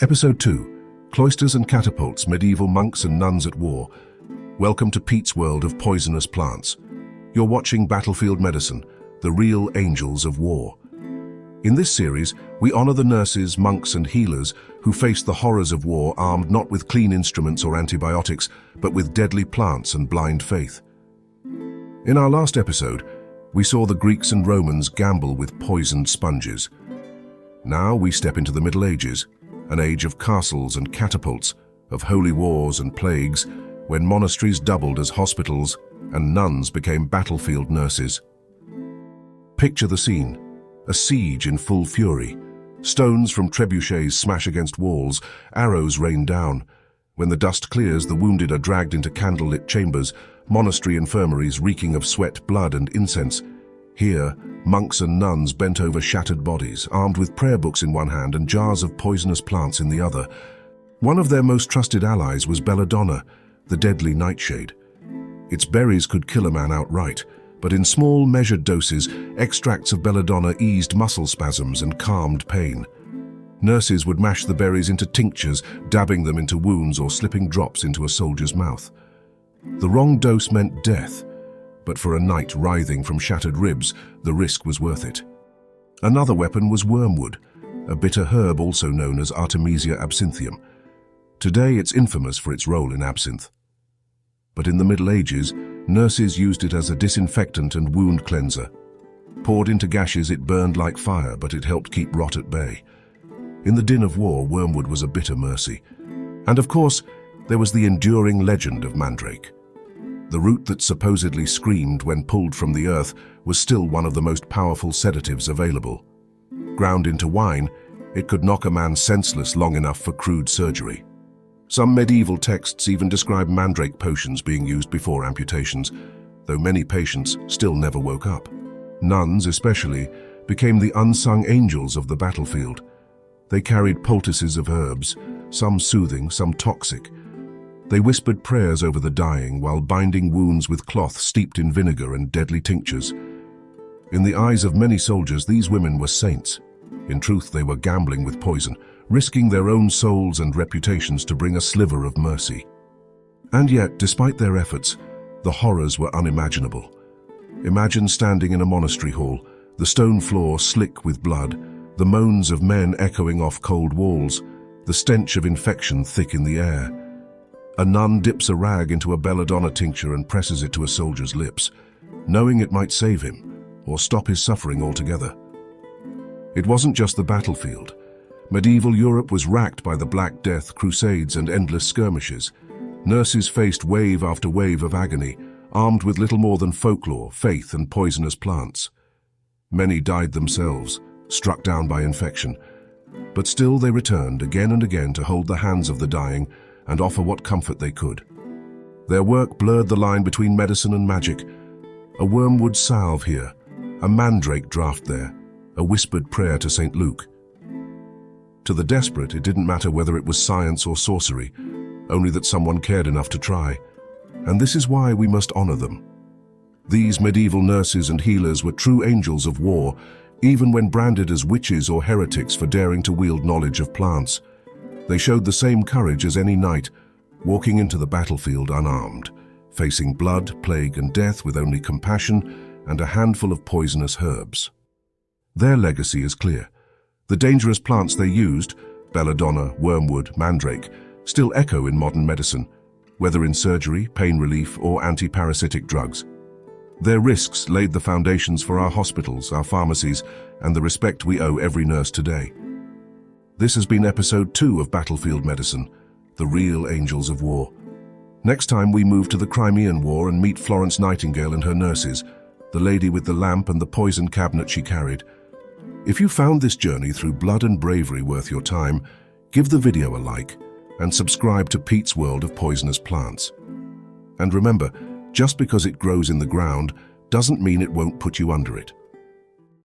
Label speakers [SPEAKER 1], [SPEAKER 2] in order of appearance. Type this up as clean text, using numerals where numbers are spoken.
[SPEAKER 1] Episode 2. Cloisters and Catapults, Medieval Monks and Nuns at War. Welcome to Pete's world of poisonous plants. You're watching Battlefield Medicine, the real angels of war. In this series, we honor the nurses, monks and healers who faced the horrors of war armed not with clean instruments or antibiotics, but with deadly plants and blind faith. In our last episode, we saw the Greeks and Romans gamble with poisoned sponges. Now we step into the Middle Ages, an age of castles and catapults, of holy wars and plagues, when monasteries doubled as hospitals and nuns became battlefield nurses. Picture the scene: a siege in full fury. Stones from trebuchets smash against walls, arrows rain down. When the dust clears, the wounded are dragged into candlelit chambers, monastery infirmaries reeking of sweat, blood and incense. Here, monks and nuns bent over shattered bodies, armed with prayer books in one hand and jars of poisonous plants in the other. One of their most trusted allies was Belladonna, the deadly nightshade. Its berries could kill a man outright, but in small, measured doses, extracts of belladonna eased muscle spasms and calmed pain. Nurses would mash the berries into tinctures, dabbing them into wounds or slipping drops into a soldier's mouth. The wrong dose meant death, but for a knight writhing from shattered ribs, the risk was worth it. Another weapon was wormwood, a bitter herb also known as Artemisia absinthium. Today it's infamous for its role in absinthe. But in the Middle Ages, nurses used it as a disinfectant and wound cleanser. Poured into gashes, it burned like fire, but it helped keep rot at bay. In the din of war, wormwood was a bitter mercy. And of course, there was the enduring legend of Mandrake. The root that supposedly screamed when pulled from the earth was still one of the most powerful sedatives available. Ground into wine, it could knock a man senseless long enough for crude surgery. Some medieval texts even describe mandrake potions being used before amputations, though many patients still never woke up. Nuns, especially, became the unsung angels of the battlefield. They carried poultices of herbs, some soothing, some toxic. They whispered prayers over the dying while binding wounds with cloth steeped in vinegar and deadly tinctures. In the eyes of many soldiers, these women were saints. In truth, they were gambling with poison, risking their own souls and reputations to bring a sliver of mercy. And yet, despite their efforts, the horrors were unimaginable. Imagine standing in a monastery hall, the stone floor slick with blood, the moans of men echoing off cold walls, the stench of infection thick in the air. A nun dips a rag into a belladonna tincture and presses it to a soldier's lips, knowing it might save him or stop his suffering altogether. It wasn't just the battlefield. Medieval Europe was racked by the Black Death, crusades and endless skirmishes. Nurses faced wave after wave of agony, armed with little more than folklore, faith and poisonous plants. Many died themselves, struck down by infection, but still they returned again and again to hold the hands of the dying and offer what comfort they could. Their work blurred the line between medicine and magic. A wormwood salve here, a mandrake draught there, a whispered prayer to St. Luke. To the desperate, it didn't matter whether it was science or sorcery, only that someone cared enough to try. And this is why we must honor them. These medieval nurses and healers were true angels of war, even when branded as witches or heretics for daring to wield knowledge of plants. They showed the same courage as any knight, walking into the battlefield unarmed, facing blood, plague and death with only compassion and a handful of poisonous herbs. Their legacy is clear. The dangerous plants they used, belladonna, wormwood, mandrake, still echo in modern medicine, whether in surgery, pain relief or anti-parasitic drugs. Their risks laid the foundations for our hospitals, our pharmacies and the respect we owe every nurse today. This has been episode 2 of Battlefield Medicine, the real angels of war. Next time we move to the Crimean War and meet Florence Nightingale and her nurses, the lady with the lamp and the poison cabinet she carried. If you found this journey through blood and bravery worth your time, give the video a like and subscribe to Pete's World of Poisonous Plants. And remember, just because it grows in the ground doesn't mean it won't put you under it.